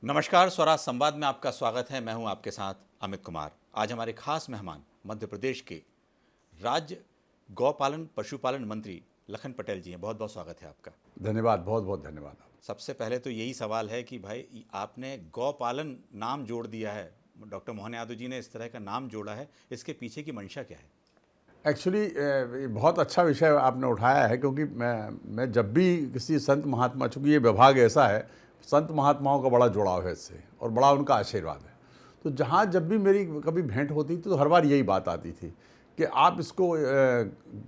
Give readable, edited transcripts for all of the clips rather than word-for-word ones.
नमस्कार, स्वराज संवाद में आपका स्वागत है। मैं हूं आपके साथ अमित कुमार। आज हमारे खास मेहमान मध्य प्रदेश के राज्य गौपालन पशुपालन मंत्री लखन पटेल जी हैं। बहुत बहुत स्वागत है आपका। धन्यवाद, बहुत बहुत धन्यवाद। सबसे पहले तो यही सवाल है कि भाई आपने गौपालन नाम जोड़ दिया है, डॉक्टर मोहन यादव जी ने इस तरह का नाम जोड़ा है, इसके पीछे की मंशा क्या है? एक्चुअली बहुत अच्छा विषय आपने उठाया है, क्योंकि मैं जब भी किसी संत महात्मा, चूँकि ये विभाग ऐसा है, संत महात्माओं का बड़ा जुड़ाव है इससे और बड़ा उनका आशीर्वाद है। तो जहाँ जब भी मेरी कभी भेंट होती थी तो हर बार यही बात आती थी कि आप इसको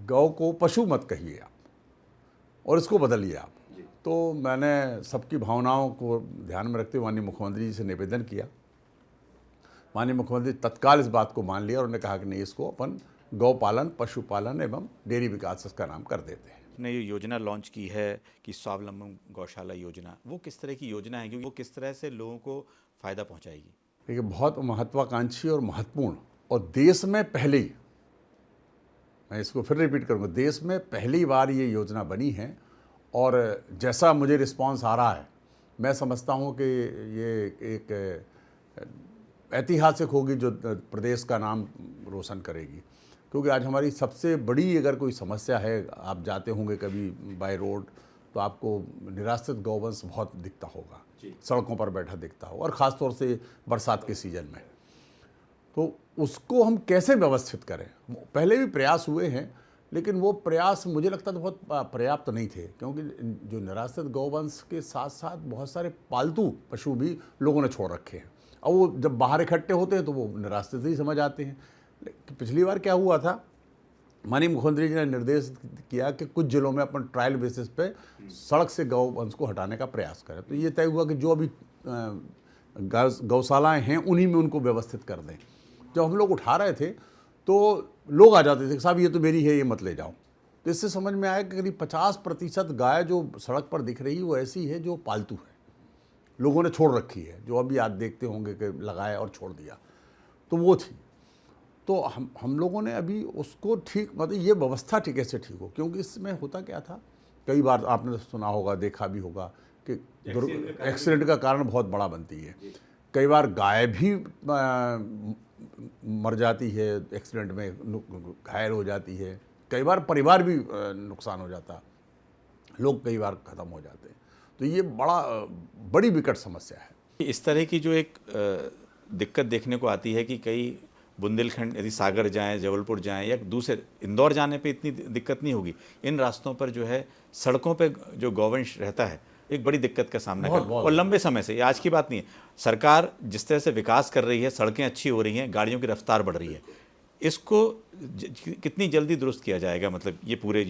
गौ को पशु मत कहिए आप, और इसको बदलिए आप। तो मैंने सबकी भावनाओं को ध्यान में रखते हुए माननीय मुख्यमंत्री जी से निवेदन किया। माननीय मुख्यमंत्री तत्काल इस बात को मान लिया और उन्होंने कहा कि नहीं, इसको अपन गौपालन पशुपालन एवं डेयरी विकास इसका नाम कर देते हैं। ने ये योजना लॉन्च की है कि स्वावलंबन गौशाला योजना, वो किस तरह की योजना है, क्योंकि वो किस तरह से लोगों को फ़ायदा पहुंचाएगी? देखिए, बहुत महत्वाकांक्षी और महत्वपूर्ण, और देश में पहले ही, मैं इसको फिर रिपीट करूँगा, देश में पहली बार ये योजना बनी है। और जैसा मुझे रिस्पांस आ रहा है, मैं समझता हूँ कि ये एक ऐतिहासिक होगी जो प्रदेश का नाम रोशन करेगी। क्योंकि आज हमारी सबसे बड़ी अगर कोई समस्या है, आप जाते होंगे कभी बाय रोड तो आपको निराश्रित गौवंश बहुत दिखता होगा, सड़कों पर बैठा दिखता होगा, और ख़ास तौर से बरसात के सीज़न में। तो उसको हम कैसे व्यवस्थित करें, पहले भी प्रयास हुए हैं, लेकिन वो प्रयास मुझे लगता तो बहुत पर्याप्त नहीं थे। क्योंकि जो निराश्रित गौवंश के साथ साथ बहुत सारे पालतू पशु भी लोगों ने छोड़ रखे हैं, और वो जब बाहर इकट्ठे होते हैं तो वो निराश्रित ही समझ आते हैं। पिछली बार क्या हुआ था, माननीय मुख्यमंत्री जी ने निर्देश किया कि कुछ जिलों में अपन ट्रायल बेसिस पे सड़क से गौवंश को हटाने का प्रयास करें। तो ये तय हुआ कि जो अभी गौशालाएँ हैं उन्हीं में उनको व्यवस्थित कर दें। जब हम लोग उठा रहे थे तो लोग आ जाते थे, साहब ये तो मेरी है, ये मत ले जाओ। तो इससे समझ में आया कि करीब 50% गाय जो सड़क पर दिख रही है वो ऐसी है जो पालतू है, लोगों ने छोड़ रखी है, जो अभी आप देखते होंगे कि लगाया और छोड़ दिया, तो वो थी। तो हम लोगों ने अभी उसको ठीक, मतलब ये व्यवस्था ठीक कैसे ठीक हो, क्योंकि इसमें होता क्या था, कई बार आपने सुना होगा, देखा भी होगा कि एक्सीडेंट का कारण बहुत बड़ा बनती है। कई बार गाय भी मर जाती है एक्सीडेंट में, घायल हो जाती है। कई बार परिवार भी नुकसान हो जाता, लोग कई बार ख़त्म हो जाते हैं। तो ये बड़ी विकट समस्या है। इस तरह की जो एक दिक्कत देखने को आती है कि कई बुंदेलखंड यदि सागर जाएं, जबलपुर जाएं या दूसरे इंदौर जाने पे इतनी दिक्कत नहीं होगी, इन रास्तों पर जो है सड़कों पे जो गौवंश रहता है एक बड़ी दिक्कत का सामना कर, और लंबे समय से, ये आज की बात नहीं है। सरकार जिस तरह से विकास कर रही है, सड़कें अच्छी हो रही हैं, गाड़ियों की रफ्तार बढ़ रही है, इसको कितनी जल्दी दुरुस्त किया जाएगा? मतलब ये पूरी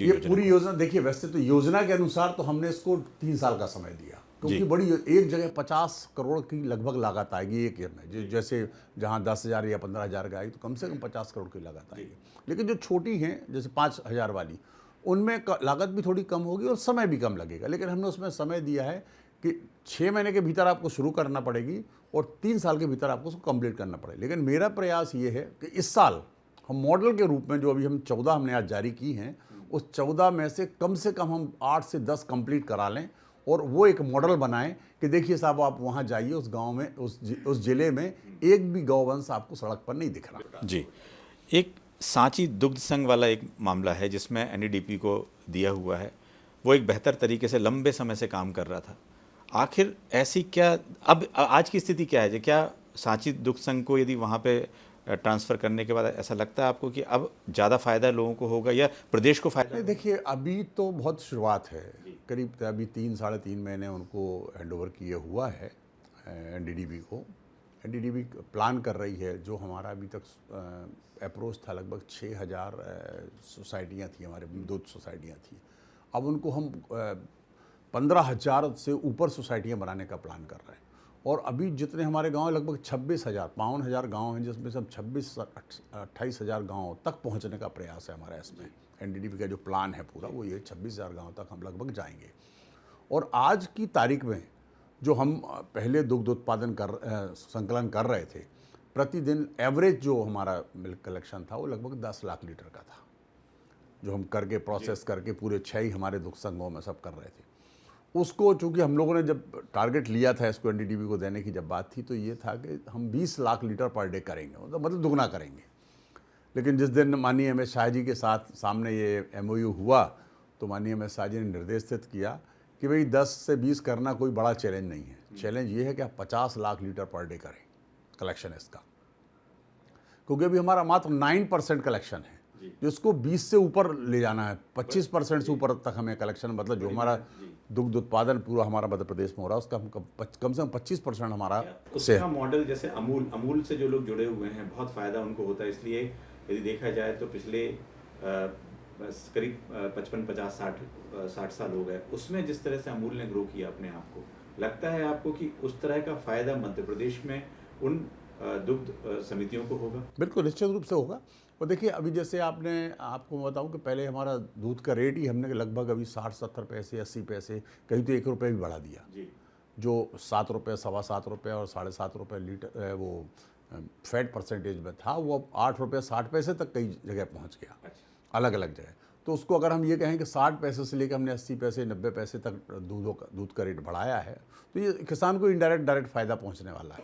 योजना, देखिए वैसे तो योजना के अनुसार तो हमने इसको 3 साल का समय दिया, क्योंकि बड़ी एक जगह 50 करोड़ की लगभग लागत आएगी एक ईयर में। जैसे जहाँ 10,000 या 15,000 का आएगी तो कम से कम 50 करोड़ की लागत आएगी। लेकिन जो छोटी हैं, जैसे 5,000 वाली, उनमें लागत भी थोड़ी कम होगी और समय भी कम लगेगा। लेकिन हमने उसमें समय दिया है कि 6 महीने के भीतर आपको शुरू करना पड़ेगी और 3 साल के भीतर आपको उसको कंप्लीट करना पड़ेगा। लेकिन मेरा प्रयास ये है कि इस साल हम मॉडल के रूप में, जो अभी हम 14 हमने आज जारी की हैं, उस 14 में से कम हम 8 से 10 कंप्लीट करा लें, और वो एक मॉडल बनाएं कि देखिए साहब, आप वहाँ जाइए, उस गांव में, उस जिले में एक भी गौवंश आपको सड़क पर नहीं दिख रहा। जी, एक सांची दुग्ध संघ वाला एक मामला है जिसमें एनडीडीपी को दिया हुआ है, वो एक बेहतर तरीके से लंबे समय से काम कर रहा था। आखिर ऐसी क्या, अब आज की स्थिति क्या है? क्या सांची दुग्ध संघ को यदि वहाँ पे ट्रांसफ़र करने के बाद ऐसा लगता है आपको कि अब ज़्यादा फ़ायदा लोगों को होगा या प्रदेश को फ़ायदा? देखिए, अभी तो बहुत शुरुआत है, करीब अभी 3 साढ़े 3 महीने उनको हैंडओवर किए हुआ है एनडीडीबी को। एनडीडीबी प्लान कर रही है, जो हमारा अभी तक अप्रोच था, लगभग 6,000 सोसाइटियाँ थी, हमारे दूध सोसाइटियाँ थी। अब उनको हम 15,000 से ऊपर सोसाइटियाँ बनाने का प्लान कर रहे हैं। और अभी जितने हमारे गांव लगभग 56,000 52,000 गाँव हैं, जिसमें से हम 28,000 गाँव तक पहुंचने का प्रयास है हमारा। इसमें एनडीडीबी का जो प्लान है पूरा, वो ये 26,000 गाँव तक हम लगभग जाएंगे। और आज की तारीख में जो हम पहले दुग्ध उत्पादन संकलन कर रहे थे, प्रतिदिन एवरेज जो हमारा मिल्क कलेक्शन था वो लगभग 10 लाख लीटर का था, जो हम करके प्रोसेस करके पूरे 6 ही हमारे दुग्ध संघों में सब कर रहे थे। उसको चूंकि हम लोगों ने जब टारगेट लिया था इसको एनडीडीबी को देने की जब बात थी तो ये था कि हम 20 लाख लीटर पर डे करेंगे, मतलब दुगना करेंगे। लेकिन जिस दिन माननीय अमित शाह जी के साथ सामने ये एमओयू हुआ तो माननीय अमित शाह जी ने निर्देशित किया कि भाई 10 से 20 करना कोई बड़ा चैलेंज नहीं है, चैलेंज ये है कि आप 50 लाख लीटर पर डे करें कलेक्शन इसका, क्योंकि अभी हमारा मात्र 9% कलेक्शन है, जिसको 20 से ऊपर ले जाना है, 25% से ऊपर तक हमें कलेक्शन, मतलब जो हमारा दुग्ध उत्पादन पूरा हमारा मध्य प्रदेश में हो रहा है उसका हम कम से कम 25% हमारा से उसका मॉडल जैसे अमूल से जो लोग जुड़े हुए हैं बहुत फ़ायदा उनको होता है। इसलिए यदि देखा जाए तो पिछले करीब 55-50-60 साल हो गए, उसमें जिस तरह से अमूल ने ग्रो किया अपने आप को, लगता है आपको कि उस तरह का फ़ायदा मध्य प्रदेश में उन दुग्ध समितियों को होगा? बिल्कुल निश्चित रूप से होगा। और देखिए अभी जैसे आपको मैं बताऊं कि पहले हमारा दूध का रेट ही हमने लगभग अभी 60-70 पैसे 80 पैसे कहीं तो 1 रुपये भी बढ़ा दिया जी। जो 7 रुपये, 7.25 रुपये और 7.5 रुपये लीटर वो फैट परसेंटेज में था, वो अब 8 रुपये 60 पैसे तक कई जगह पहुंच गया। अच्छा। अलग अलग जगह। तो उसको अगर हम ये कहें कि 60 पैसे से लेकर हमने 80 पैसे 90 पैसे तक दूध का रेट बढ़ाया है तो ये किसान को इनडायरेक्ट डायरेक्ट फ़ायदा पहुंचने वाला है।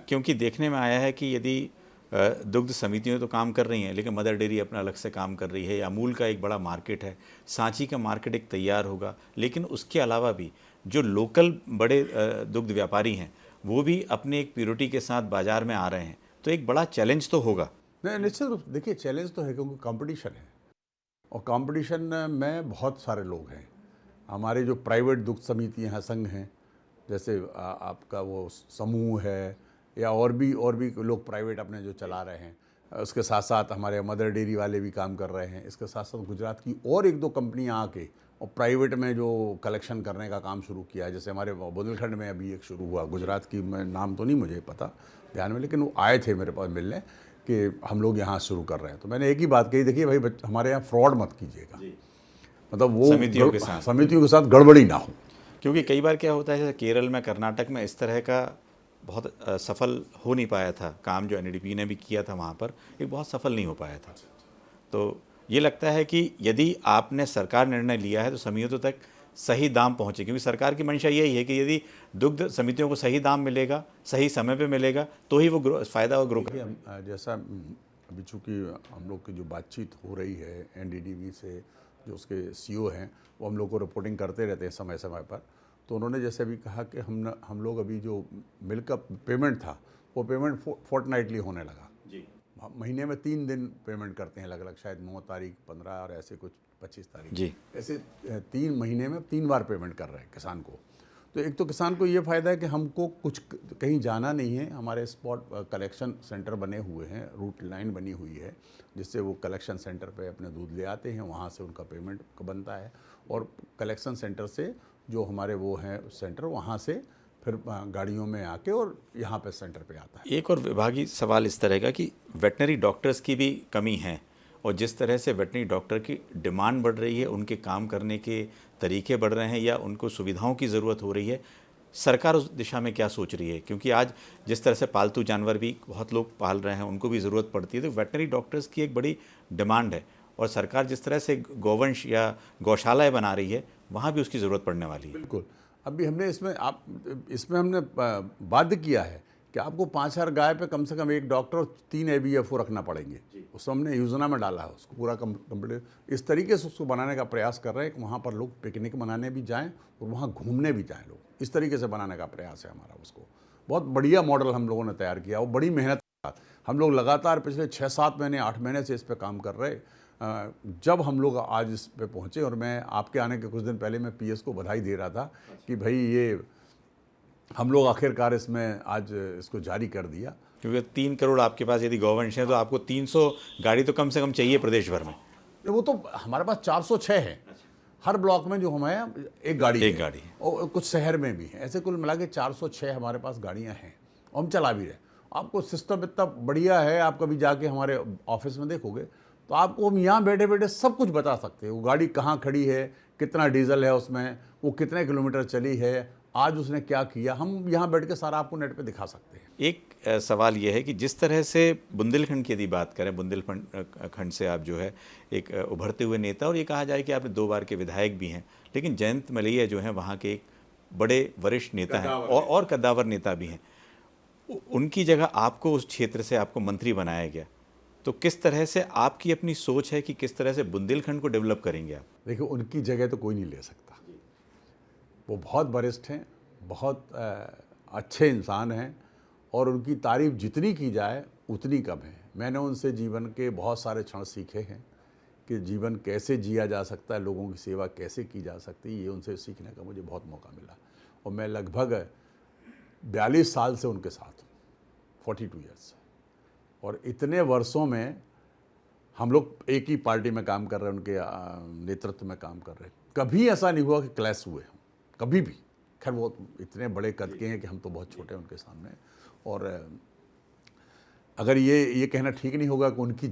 क्योंकि देखने में आया है कि यदि दुग्ध समितियाँ तो काम कर रही हैं लेकिन मदर डेयरी अपना अलग से काम कर रही है, अमूल का एक बड़ा मार्केट है, सांची का मार्केट एक तैयार होगा, लेकिन उसके अलावा भी जो लोकल बड़े दुग्ध व्यापारी हैं वो भी अपने एक प्योरिटी के साथ बाज़ार में आ रहे हैं, तो एक बड़ा चैलेंज तो होगा। नहीं, निश्चित रूप से देखिए चैलेंज तो है क्योंकि कंपटीशन है और कंपटीशन में बहुत सारे लोग हैं। हमारे जो प्राइवेट दुग्ध समितियाँ हैं, संघ हैं, जैसे आपका वो समूह है या और भी लोग प्राइवेट अपने जो चला रहे हैं, उसके साथ साथ हमारे मदर डेयरी वाले भी काम कर रहे हैं। इसके साथ साथ गुजरात की और 1-2 कंपनियां आके और प्राइवेट में जो कलेक्शन करने का काम शुरू किया है, जैसे हमारे बुंदेलखंड में अभी एक शुरू हुआ, गुजरात की मैं नाम तो नहीं मुझे पता ध्यान में, लेकिन वो आए थे मेरे पास मिलने कि हम लोग यहाँ शुरू कर रहे हैं। तो मैंने एक ही बात कही, देखिए भाई हमारे यहाँ फ्रॉड मत कीजिएगा, मतलब वो समितियों के साथ गड़बड़ी ना हो। क्योंकि कई बार क्या होता है जैसे केरल में, कर्नाटक में इस तरह का बहुत सफल हो नहीं पाया था काम, जो एनडीडीबी ने भी किया था वहाँ पर एक बहुत सफल नहीं हो पाया था। तो ये लगता है कि यदि आपने सरकार निर्णय लिया है तो समितियों तक सही दाम पहुँचे, क्योंकि सरकार की मंशा यही है कि यदि दुग्ध समितियों को सही दाम मिलेगा, सही समय पे मिलेगा, तो ही वो फ़ायदा और ग्रो करेगा। जैसा अभी चूँकि हम लोग की जो बातचीत हो रही है एनडीडीबी से, जो उसके सीईओ हैं वो हम लोग को रिपोर्टिंग करते रहते हैं समय समय पर, तो उन्होंने जैसे अभी कहा कि हम लोग अभी जो मिल्क का पेमेंट था वो पेमेंट फोर्टनाइटली होने लगा जी। महीने में 3 दिन पेमेंट करते हैं अलग अलग, शायद 9 तारीख, 15 और ऐसे कुछ 25 तारीख जी, ऐसे 3 महीने में 3 बार पेमेंट कर रहे हैं किसान को। तो एक तो किसान को ये फ़ायदा है कि हमको कुछ कहीं जाना नहीं है, हमारे स्पॉट कलेक्शन सेंटर बने हुए हैं, रूट लाइन बनी हुई है जिससे वो कलेक्शन सेंटर पे अपने दूध ले आते हैं, वहाँ से उनका पेमेंट बनता है और कलेक्शन सेंटर से जो हमारे वो हैं सेंटर, वहाँ से फिर गाड़ियों में आके और यहाँ पे सेंटर पे आता है। एक और विभागीय सवाल इस तरह का कि वेटनरी डॉक्टर्स की भी कमी है और जिस तरह से वेटनरी डॉक्टर की डिमांड बढ़ रही है, उनके काम करने के तरीके बढ़ रहे हैं या उनको सुविधाओं की ज़रूरत हो रही है, सरकार उस दिशा में क्या सोच रही है? क्योंकि आज जिस तरह से पालतू जानवर भी बहुत लोग पाल रहे हैं, उनको भी ज़रूरत पड़ती है, तो वेटनरी डॉक्टर्स की एक बड़ी डिमांड है और सरकार जिस तरह से गौवंश या गौशालाएँ बना रही है, वहाँ भी उसकी ज़रूरत पड़ने वाली है। बिल्कुल, अभी हमने इसमें हमने बाध्य किया है कि आपको 5000 गाय पे कम से कम 1 डॉक्टर और 3 ABFO रखना पड़ेंगे। उसको हमने योजना में डाला है, उसको पूरा कंप्लीट इस तरीके से उसको बनाने का प्रयास कर रहे हैं कि वहाँ पर लोग पिकनिक मनाने भी जाएं और वहाँ घूमने भी जाएं लोग, इस तरीके से बनाने का प्रयास है हमारा। उसको बहुत बढ़िया मॉडल हम लोगों ने तैयार किया, वो बड़ी मेहनत के साथ हम लोग लगातार पिछले 6-7 महीने 8 महीने से इस पर काम कर रहे। जब हम लोग आज इस पे पहुँचे और मैं आपके आने के कुछ दिन पहले मैं PS को बधाई दे रहा था कि भाई ये हम लोग आखिरकार इसमें आज इसको जारी कर दिया, क्योंकि 3 करोड़ आपके पास यदि गौवंश है तो आपको 300 गाड़ी तो कम से कम चाहिए प्रदेश भर में। वो तो हमारे पास 406 है, हर ब्लॉक में जो हमारे एक गाड़ी है और कुछ शहर में भी है, ऐसे कुल मिला के 406 हमारे पास गाड़ियाँ हैं और हम चला भी रहे। आपको सिस्टम इतना बढ़िया है, आप कभी जाके हमारे ऑफिस में देखोगे तो आपको हम यहाँ बैठे बैठे सब कुछ बता सकते हैं। वो गाड़ी कहाँ खड़ी है, कितना डीजल है उसमें, वो कितने किलोमीटर चली है, आज उसने क्या किया, हम यहाँ बैठ के सारा आपको नेट पे दिखा सकते हैं। एक सवाल यह है कि जिस तरह से बुंदेलखंड की यदि बात करें, बुंदेलखंड से आप जो है एक उभरते हुए नेता, और ये कहा जाए कि आपने 2 बार के विधायक भी हैं, लेकिन जयंत मलैया जो हैं वहाँ के एक बड़े वरिष्ठ नेता हैं और कद्दावर नेता भी हैं। उनकी जगह आपको उस क्षेत्र से आपको मंत्री बनाया गया, तो किस तरह से आपकी अपनी सोच है कि किस तरह से बुंदेलखंड को डेवलप करेंगे आप? देखिए, उनकी जगह तो कोई नहीं ले सकता। वो बहुत वरिष्ठ हैं, बहुत अच्छे इंसान हैं, और उनकी तारीफ जितनी की जाए उतनी कम है। मैंने उनसे जीवन के बहुत सारे क्षण सीखे हैं कि जीवन कैसे जिया जा सकता है, लोगों की सेवा कैसे की जा सकती है। ये उनसे सीखने का मुझे बहुत मौका मिला, और मैं लगभग 42 साल से उनके साथ हूँ, 42 ईयर्स। और इतने वर्षों में हम लोग एक ही पार्टी में काम कर रहे हैं, उनके नेतृत्व में काम कर रहे हैं। कभी ऐसा नहीं हुआ कि क्लैश हुए हों, कभी भी। खैर, वो इतने बड़े कद के हैं कि हम तो बहुत छोटे हैं उनके सामने। और अगर ये कहना ठीक नहीं होगा कि उनकी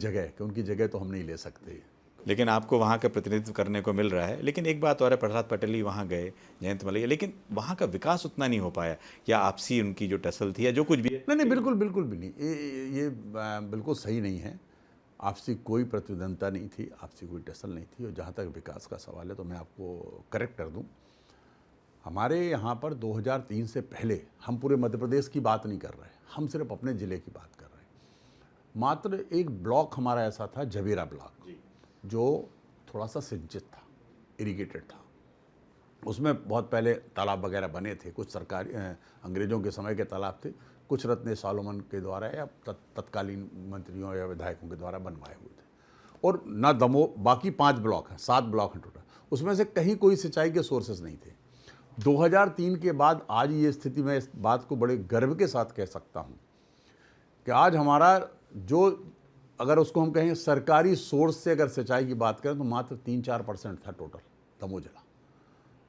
जगह तो हम नहीं ले सकते। लेकिन आपको वहाँ का प्रतिनिधित्व करने को मिल रहा है। लेकिन एक बात और है, प्रहलाद पटेल ही वहाँ गए, जयंत मलैया, लेकिन वहाँ का विकास उतना नहीं हो पाया, या आपसी उनकी जो टसल थी या जो कुछ भी है। नहीं, बिल्कुल भी नहीं। ये बिल्कुल सही नहीं है। आपसी कोई प्रतिद्वंद्विता नहीं थी, आपसी कोई टसल नहीं थी। और जहाँ तक विकास का सवाल है तो मैं आपको करेक्ट कर दूँ, हमारे यहाँ पर 2003 से पहले, हम पूरे मध्य प्रदेश की बात नहीं कर रहे, हम सिर्फ अपने ज़िले की बात कर रहे हैं। मात्र एक ब्लॉक हमारा ऐसा था, जवेरा ब्लॉक, जो थोड़ा सा सिंचित था, इरिगेटेड था। उसमें बहुत पहले तालाब वगैरह बने थे, कुछ सरकारी अंग्रेज़ों के समय के तालाब थे, कुछ रत्न सालोमन के द्वारा या तत्कालीन मंत्रियों या विधायकों के द्वारा बनवाए हुए थे। और ना दमोह, बाकी 5 ब्लॉक हैं, 7 ब्लॉक हैं टोटल, उसमें से कहीं कोई सिंचाई के सोर्सेज नहीं थे। 2003 के बाद आज ये स्थिति, मैं इस बात को बड़े गर्व के साथ कह सकता हूँ कि आज हमारा जो, अगर उसको हम कहें सरकारी सोर्स से अगर सिंचाई की बात करें, तो मात्र 3-4% था टोटल दमोह जिला,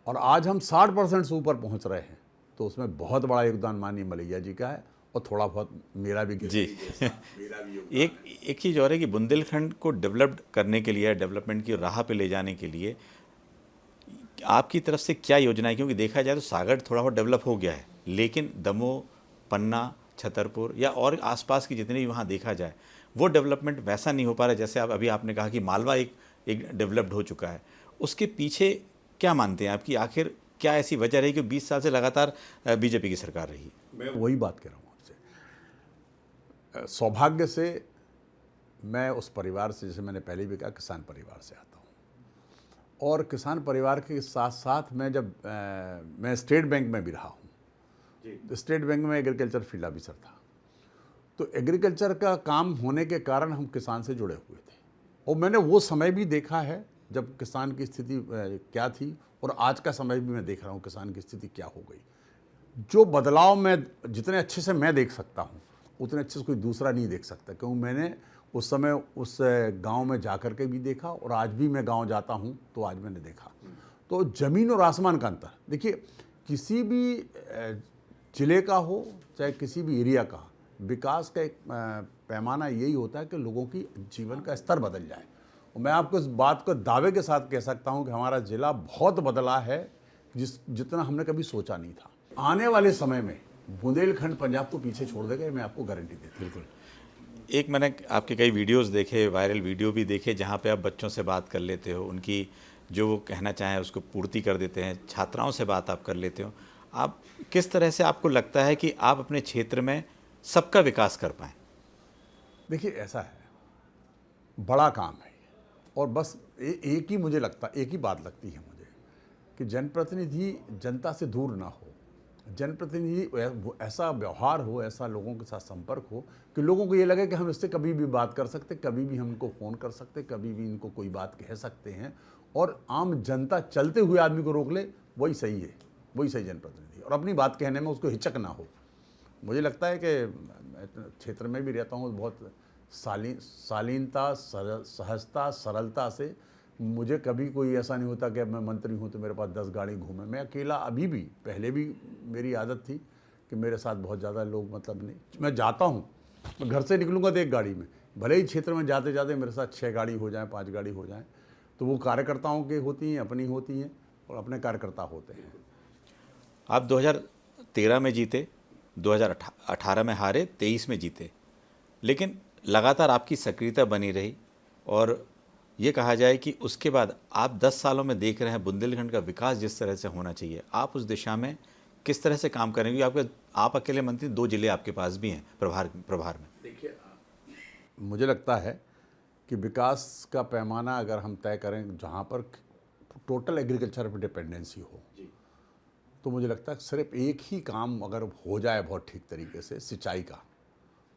और आज हम 60% से ऊपर पहुंच रहे हैं। तो उसमें बहुत बड़ा योगदान माननीय मलैया जी का है, और थोड़ा बहुत मेरा भी जी। एक चीज़ और है कि बुंदेलखंड को डेवलप्ड करने के लिए, डेवलपमेंट की राह पे ले जाने के लिए आपकी तरफ से क्या योजना है? क्योंकि देखा जाए तो सागर थोड़ा बहुत डेवलप हो गया है, लेकिन दमोह, पन्ना, छतरपुर या और आसपास की जितनी भी वहाँ देखा जाए, वो डेवलपमेंट वैसा नहीं हो पा रहा है जैसे अभी आपने कहा कि मालवा एक डेवलप्ड हो चुका है। उसके पीछे क्या मानते हैं आपकी, आखिर क्या ऐसी वजह रही कि 20 साल से लगातार बीजेपी की सरकार रही? मैं वही बात कह रहा हूँ आपसे। सौभाग्य से मैं उस परिवार से, जैसे मैंने पहले भी कहा, किसान परिवार से आता हूँ, और किसान परिवार के साथ साथ मैं स्टेट बैंक में भी रहा हूँ। स्टेट बैंक में एग्रीकल्चर फील्ड ऑफिसर था। तो एग्रीकल्चर का काम होने के कारण हम किसान से जुड़े हुए थे, और मैंने वो समय भी देखा है जब किसान की स्थिति क्या थी, और आज का समय भी मैं देख रहा हूँ किसान की स्थिति क्या हो गई। जो बदलाव मैं जितने अच्छे से मैं देख सकता हूँ, उतने अच्छे से कोई दूसरा नहीं देख सकता, क्योंकि मैंने उस समय उस गांव में जाकर के भी देखा, और आज भी मैं गांव जाता हूं तो आज मैंने देखा। तो ज़मीन और आसमान का अंतर। देखिए, किसी भी ज़िले का हो चाहे किसी भी एरिया का, विकास का एक पैमाना यही होता है कि लोगों की जीवन का स्तर बदल जाए। और मैं आपको इस बात को दावे के साथ कह सकता हूं कि हमारा ज़िला बहुत बदला है, जितना हमने कभी सोचा नहीं था। आने वाले समय में बुंदेलखंड पंजाब को पीछे छोड़ देगा, मैं आपको गारंटी देता हूं। बिल्कुल। एक मैंने आपके कई वीडियोस देखे, वायरल वीडियो भी देखे, जहाँ पे आप बच्चों से बात कर लेते हो, उनकी जो वो कहना चाहें उसको पूर्ति कर देते हैं, छात्राओं से बात आप कर लेते हो। आप किस तरह से आपको लगता है कि आप अपने क्षेत्र में सबका विकास कर पाएँ? देखिए, ऐसा है, बड़ा काम है, और बस एक ही मुझे लगता, एक ही बात लगती है मुझे, कि जनप्रतिनिधि जनता से दूर ना हो। जनप्रतिनिधि ऐसा व्यवहार हो, ऐसा लोगों के साथ संपर्क हो कि लोगों को ये लगे कि हम इससे कभी भी बात कर सकते, कभी भी हम इनको फ़ोन कर सकते, कभी भी इनको कोई बात कह सकते हैं, और आम जनता चलते हुए आदमी को रोक ले, वही सही है, वही सही जनप्रतिनिधि। और अपनी बात कहने में उसको हिचक ना हो। मुझे लगता है कि क्षेत्र में भी रहता हूँ, बहुत शालीनता, सहजता, सरलता से, मुझे कभी कोई ऐसा नहीं होता कि मैं मंत्री हूँ तो मेरे पास 10 गाड़ी घूमे। मैं अकेला, अभी भी, पहले भी मेरी आदत थी कि मेरे साथ बहुत ज़्यादा लोग मतलब नहीं। मैं जाता हूँ, मैं घर से निकलूँगा तो एक गाड़ी में, भले ही क्षेत्र में जाते जाते मेरे साथ 6 गाड़ी हो जाए, 5 गाड़ी हो जाए, तो वो कार्यकर्ताओं की होती हैं, अपनी होती हैं, और अपने कार्यकर्ता होते हैं। आप 2013 में जीते, 2018 में हारे, 23 में जीते, लेकिन लगातार आपकी सक्रियता बनी रही और ये कहा जाए कि उसके बाद आप 10 सालों में देख रहे हैं बुंदेलखंड का विकास जिस तरह से होना चाहिए, आप उस दिशा में किस तरह से काम करेंगे? आप अकेले मंत्री, 2 जिले आपके पास भी हैं प्रभार में। देखिए, मुझे लगता है कि विकास का पैमाना अगर हम तय करें जहाँ पर टोटल एग्रीकल्चर पर डिपेंडेंसी हो, तो मुझे लगता है सिर्फ एक ही काम अगर हो जाए बहुत ठीक तरीके से, सिंचाई का,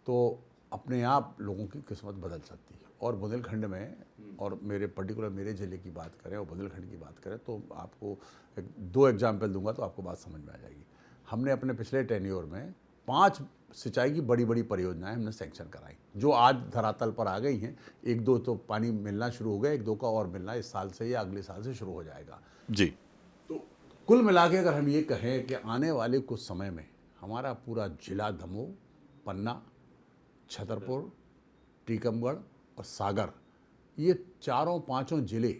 तो अपने आप लोगों की किस्मत बदल सकती है। और बुंदेलखंड में, और मेरे ज़िले की बात करें और बुंदेलखंड की बात करें, तो आपको 2 एग्जाम्पल दूंगा तो आपको बात समझ में आ जाएगी। हमने अपने पिछले टेन्योर में 5 सिंचाई की बड़ी बड़ी परियोजनाएं हमने सैंक्शन कराई, जो आज धरातल पर आ गई हैं। 1-2 तो पानी मिलना शुरू हो गया, 1-2 का और मिलना इस साल से या अगले साल से शुरू हो जाएगा जी। तो कुल मिला के अगर हम ये कहें कि आने वाले कुछ समय में हमारा पूरा जिला दमोह, पन्ना, छतरपुर, टीकमगढ़ और सागर, ये 4-5 जिले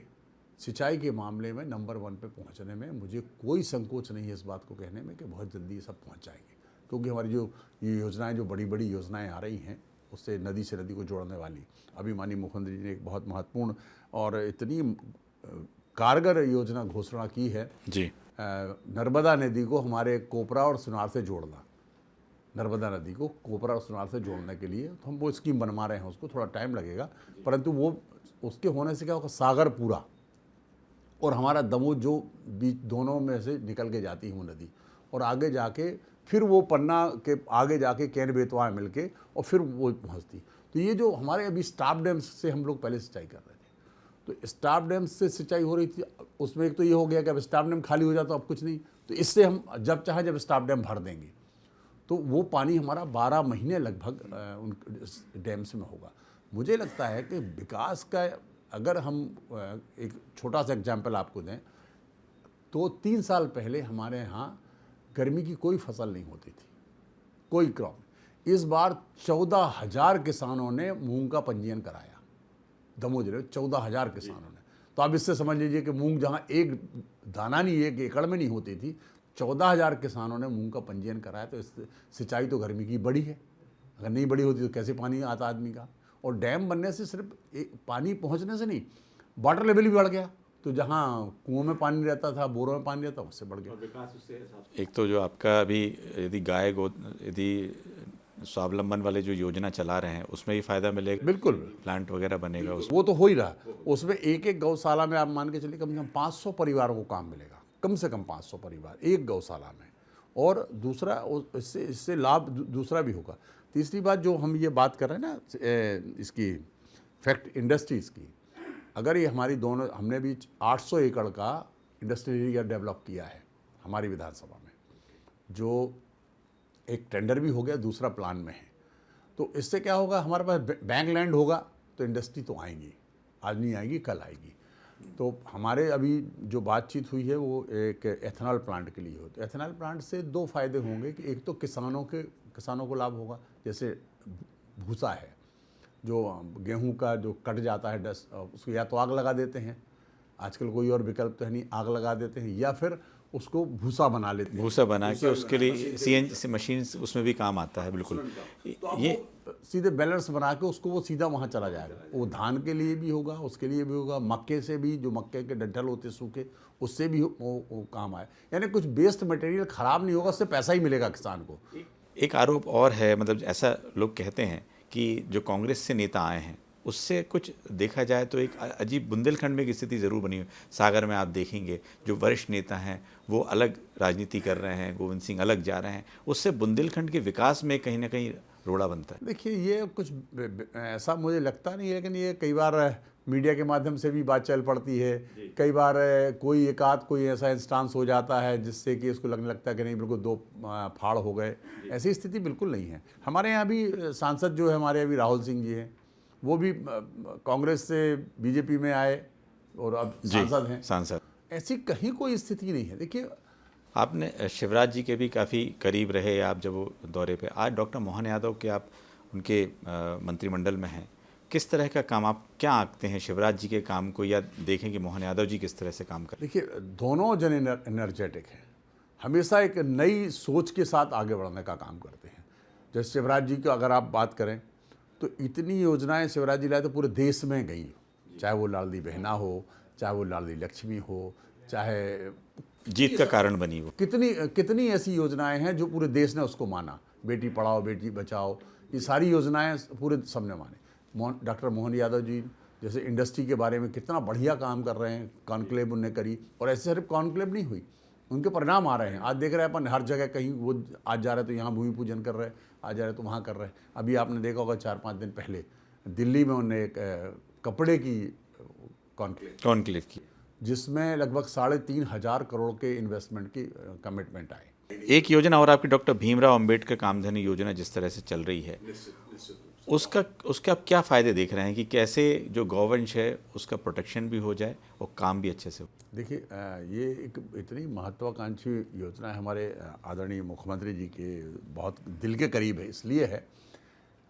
सिंचाई के मामले में नंबर 1 पे पहुंचने में मुझे कोई संकोच नहीं है इस बात को कहने में कि बहुत जल्दी ये सब पहुंच जाएंगे। क्योंकि हमारी जो ये योजनाएं, जो बड़ी बड़ी योजनाएं आ रही हैं, उससे नदी से नदी को जोड़ने वाली, अभी माननीय मुख्यमंत्री जी ने एक बहुत महत्वपूर्ण और इतनी कारगर योजना घोषणा की है जी। नर्मदा नदी को हमारे कोपरा और सुनार से जोड़ना। नर्मदा नदी को कोपरा और सुनार से जोड़ने के लिए तो हम वो स्कीम बनवा रहे हैं, उसको थोड़ा टाइम लगेगा, परंतु वो उसके होने से क्या होगा, सागर पूरा और हमारा दमोह जो बीच दोनों में से निकल के जाती है वो नदी, और आगे जाके फिर वो पन्ना के आगे जाके कैन बेतवा मिल के और फिर वो पहुँचती। तो ये जो हमारे अभी स्टाफ डैम से हम लोग पहले सिंचाई कर रहे थे, तो स्टाफ डैम से सिंचाई हो रही थी, उसमें एक तो ये हो गया कि अब स्टाफ डैम खाली हो जाता तो अब कुछ नहीं, तो इससे हम जब चाहे जब स्टाफ डैम भर देंगे तो वो पानी हमारा 12 महीने लगभग उन डैम्स में होगा। मुझे लगता है कि विकास का अगर हम एक छोटा सा एग्जाम्पल आपको दें तो 3 साल पहले हमारे यहाँ गर्मी की कोई फसल नहीं होती थी, कोई क्रॉप। इस बार 14,000 किसानों ने मूंग का पंजीयन कराया दमोह जिले में, 14,000 किसानों ने। तो आप इससे समझ लीजिए कि मूंग जहाँ एक दाना नहीं, 1 एकड़ में नहीं होती थी, 14,000 किसानों ने मूंग का पंजीयन कराया। तो इस सिंचाई तो गर्मी की बड़ी है, अगर नहीं बड़ी होती तो कैसे पानी आता आदमी का। और डैम बनने से सिर्फ पानी पहुंचने से नहीं, वाटर लेवल भी बढ़ गया, तो जहाँ कुओं में पानी रहता था, बोरों में पानी रहता, उससे बढ़ गया। एक तो जो आपका अभी यदि स्वावलंबन वाले जो योजना चला रहे हैं उसमें ही फायदा मिलेगा, बिल्कुल प्लांट वगैरह बनेगा उसमें। वो तो हो ही रहा। उसमें एक गौशाला में आप मान के चलिए कम से कम 500 परिवारों को काम मिलेगा, कम से कम 500 परिवार एक गौशाला में। और दूसरा इससे लाभ दूसरा भी होगा। तीसरी बात जो हम ये बात कर रहे हैं ना इसकी फैक्ट इंडस्ट्रीज़ की, अगर ये हमारी दोनों, हमने भी 800 एकड़ का इंडस्ट्रियल एरिया डेवलप किया है हमारी विधानसभा में, जो एक टेंडर भी हो गया, दूसरा प्लान में है। तो इससे क्या होगा, हमारे पास बैंक लैंड होगा तो इंडस्ट्री तो आएंगी, आज नहीं आएगी कल आएगी। तो हमारे अभी जो बातचीत हुई है वो एक एथेनॉल प्लांट के लिए हो। तो एथेनॉल प्लांट से 2 फायदे होंगे कि एक तो किसानों को लाभ होगा, जैसे भूसा है जो गेहूं का जो कट जाता है डस्ट, उसको या तो आग लगा देते हैं, आजकल कोई और विकल्प तो है नहीं, आग लगा देते हैं, या फिर उसको भूसा बना लेते हैं। भूसा बना के उसके लिए CNG मशीन उसमें भी काम आता है। बिल्कुल, तो ये सीधे बैलेंस बना के उसको वो सीधा वहाँ चला जाएगा। वो धान के लिए भी होगा, उसके लिए भी होगा, मक्के से भी, जो मक्के के डंठल होते सूखे, उससे भी वो काम आए। यानी कुछ वेस्ट मटेरियल ख़राब नहीं होगा, उससे पैसा ही मिलेगा किसान को। एक आरोप और है, मतलब ऐसा लोग कहते हैं कि जो कांग्रेस से नेता आए हैं उससे कुछ देखा जाए तो एक अजीब बुंदेलखंड में की स्थिति ज़रूर बनी हुई। सागर में आप देखेंगे जो वरिष्ठ नेता हैं वो अलग राजनीति कर रहे हैं, गोविंद सिंह अलग जा रहे हैं, उससे बुंदेलखंड के विकास में कहीं ना कहीं रोड़ा बनता है। देखिए, ये कुछ ऐसा मुझे लगता नहीं है, लेकिन ये कई बार मीडिया के माध्यम से भी बात चल पड़ती है। कई बार कोई ऐसा इंस्टांस हो जाता है जिससे कि इसको लगने लगता है कि नहीं, बिल्कुल 2 फाड़ हो गए। ऐसी स्थिति बिल्कुल नहीं है। हमारे यहाँ भी सांसद जो है हमारे अभी राहुल सिंह जी हैं, वो भी कांग्रेस से बीजेपी में आए और अब सांसद हैं। सांसद, ऐसी कहीं कोई स्थिति नहीं है। देखिए, आपने शिवराज जी के भी काफ़ी करीब रहे आप जब वो दौरे पे। आज डॉक्टर मोहन यादव के आप उनके मंत्रिमंडल में हैं, किस तरह का काम आप क्या आंकते हैं शिवराज जी के काम को, या देखें कि मोहन यादव जी किस तरह से काम कर? देखिए, दोनों जन एनर्जेटिक हैं। हमेशा एक नई सोच के साथ आगे बढ़ने का काम करते हैं। जैसे शिवराज जी की अगर आप बात करें तो इतनी योजनाएं शिवराज जी लाए तो पूरे देश में गई, चाहे वो लाडली बहना हो, चाहे वो लाडली लक्ष्मी हो, चाहे जीत का कारण बनी वो। कितनी कितनी ऐसी योजनाएं हैं जो पूरे देश ने उसको माना। बेटी पढ़ाओ बेटी बचाओ, ये सारी योजनाएं पूरे सबने माने। डॉक्टर मोहन यादव जी जैसे इंडस्ट्री के बारे में कितना बढ़िया काम कर रहे हैं, कॉन्क्लेव उनने करी, और ऐसे सिर्फ कॉन्क्लेव नहीं हुई, उनके परिणाम आ रहे हैं। आज देख रहे हैं अपन हर जगह, कहीं वो आज जा रहे तो यहाँ भूमि पूजन कर रहे हैं, आज जा रहे तो वहाँ कर रहे हैं। अभी आपने देखा होगा 4-5 दिन पहले दिल्ली में उन्होंने एक कपड़े की कॉन्क्लेव की, जिसमें लगभग 3,500 करोड़ के इन्वेस्टमेंट की कमिटमेंट आए। एक योजना और आपकी डॉक्टर भीमराव अंबेडकर कामधेनु योजना जिस तरह से चल रही है, उसके आप क्या फ़ायदे देख रहे हैं कि कैसे जो गौवंश है उसका प्रोटेक्शन भी हो जाए और काम भी अच्छे से हो? देखिए, ये एक इतनी महत्वाकांक्षी योजना है, हमारे आदरणीय मुख्यमंत्री जी के बहुत दिल के करीब है। इसलिए है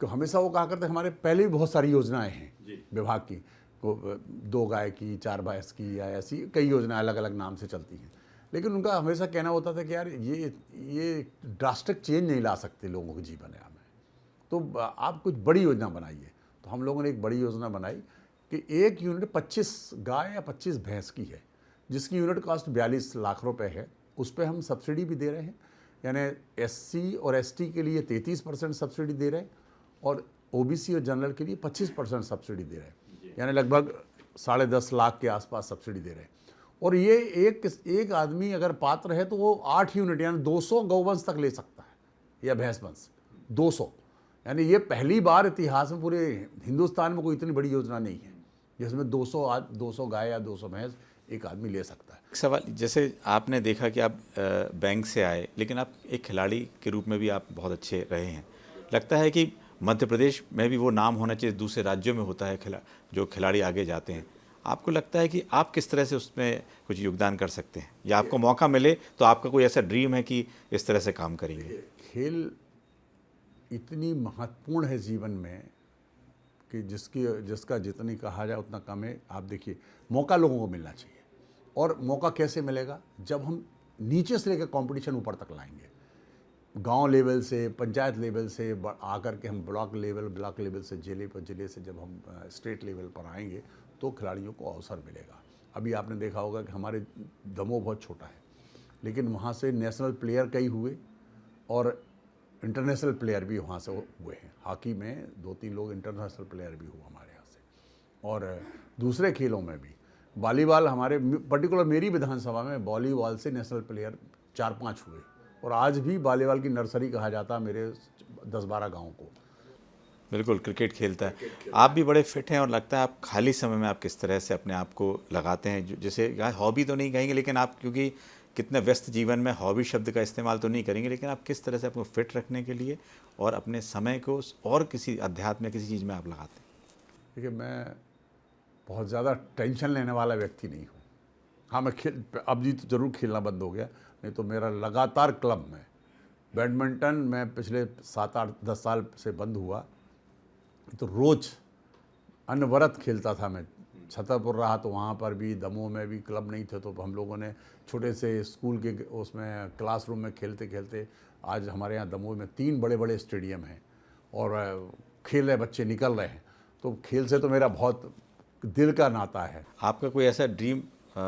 कि हमेशा वो कहा करते हमारे पहले भी बहुत सारी योजनाएं हैं विभाग की, 2 गाय की, 4 भैंस की, या ऐसी कई योजनाएं अलग अलग नाम से चलती हैं। लेकिन उनका हमेशा कहना होता था कि यार ये ड्रास्टिक चेंज नहीं ला सकते लोगों के जीवन में, तो आप कुछ बड़ी योजना बनाइए। तो हम लोगों ने एक बड़ी योजना बनाई कि एक यूनिट 25 गाय या 25 भैंस की है, जिसकी यूनिट कॉस्ट 42 लाख रुपए है। उस पर हम सब्सिडी भी दे रहे हैं, यानी SC और ST के लिए 33% सब्सिडी दे रहे हैं, और OBC और जनरल के लिए 25% सब्सिडी दे रहे हैं, यानी लगभग 10.5 लाख के आसपास सब्सिडी दे रहे हैं। और ये एक आदमी अगर पात्र है तो वो 8 यूनिट यानी 200 गौवंश तक ले सकता है, या भैंस वंश 200, यानी ये पहली बार इतिहास में पूरे हिंदुस्तान में कोई इतनी बड़ी योजना नहीं है जिसमें 200 गाय या 200 भैंस एक आदमी ले सकता है। एक सवाल, जैसे आपने देखा कि आप बैंक से आए, लेकिन आप एक खिलाड़ी के रूप में भी आप बहुत अच्छे रहे हैं। लगता है कि मध्य प्रदेश में भी वो नाम होना चाहिए, दूसरे राज्यों में होता है जो खिलाड़ी आगे जाते हैं। आपको लगता है कि आप किस तरह से उसमें कुछ योगदान कर सकते हैं, या आपको मौका मिले तो आपका कोई ऐसा ड्रीम है कि इस तरह से काम करेंगे? खेल इतनी महत्वपूर्ण है जीवन में कि जिसका जितनी कहा जाए उतना कम है। आप देखिए, मौका लोगों को मिलना चाहिए, और मौका कैसे मिलेगा? जब हम नीचे से लेकर कंपटीशन ऊपर तक लाएंगे, गांव लेवल से, पंचायत लेवल से आकर के हम ब्लॉक लेवल से, जिले से जब हम स्टेट लेवल पर आएंगे तो खिलाड़ियों को अवसर मिलेगा। अभी आपने देखा होगा कि हमारे दमोह बहुत छोटा है, लेकिन वहाँ से नेशनल प्लेयर कई हुए और इंटरनेशनल प्लेयर भी वहाँ से हुए हैं। हॉकी में 2-3 लोग इंटरनेशनल प्लेयर भी हुए हमारे यहाँ से, और दूसरे खेलों में भी वॉलीबॉल, हमारे पर्टिकुलर मेरी विधानसभा में वॉलीबॉल से नेशनल प्लेयर 4-5 हुए, और आज भी वॉलीबॉल की नर्सरी कहा जाता है मेरे 10-12 गाँव को। बिल्कुल, क्रिकेट खेलता है। आप भी बड़े फिट हैं, और लगता है आप खाली समय में आप किस तरह से अपने आप को लगाते हैं, जैसे हॉबी तो नहीं कहेंगे, लेकिन आप क्योंकि कितने व्यस्त जीवन में हॉबी शब्द का इस्तेमाल तो नहीं करेंगे, लेकिन आप किस तरह से आपको फिट रखने के लिए और अपने समय को और किसी अध्यात्म या किसी चीज़ में आप लगाते हैं? देखिए, मैं बहुत ज़्यादा टेंशन लेने वाला व्यक्ति नहीं हूँ। हाँ, मैं अब जी तो ज़रूर खेलना बंद हो गया, नहीं तो मेरा लगातार क्लब में बैडमिंटन में पिछले 7-8-10 साल से बंद हुआ, तो रोज़ अनवरत खेलता था मैं। छतरपुर रहा तो वहाँ पर भी, दमोह में भी क्लब नहीं थे तो हम लोगों ने छोटे से स्कूल के उसमें क्लासरूम में खेलते खेलते आज हमारे यहाँ दमोह में 3 बड़े बड़े स्टेडियम हैं, और खेल रहे बच्चे निकल रहे हैं। तो खेल से तो मेरा बहुत दिल का नाता है। आपका कोई ऐसा ड्रीम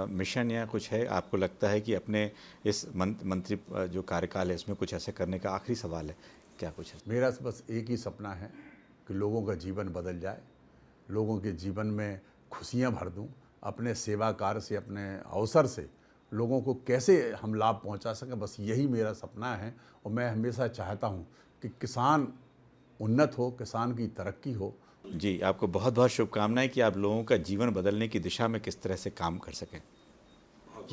मिशन या कुछ है, आपको लगता है कि अपने इस मंत्री जो कार्यकाल है इसमें कुछ ऐसे करने का? आखिरी सवाल है, क्या कुछ है? मेरा बस एक ही सपना है कि लोगों का जीवन बदल जाए, लोगों के जीवन में खुशियाँ भर दूँ, अपने सेवा कार्य से, अपने अवसर से लोगों को कैसे हम लाभ पहुंचा सकें, बस यही मेरा सपना है। और मैं हमेशा चाहता हूं कि किसान उन्नत हो, किसान की तरक्की हो। जी, आपको बहुत बहुत शुभकामनाएं कि आप लोगों का जीवन बदलने की दिशा में किस तरह से काम कर सकें।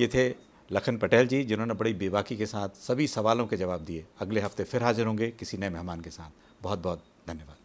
ये थे लखन पटेल जी, जिन्होंने बड़ी बेबाकी के साथ सभी सवालों के जवाब दिए। अगले हफ्ते फिर हाजिर होंगे किसी नए मेहमान के साथ। बहुत बहुत धन्यवाद।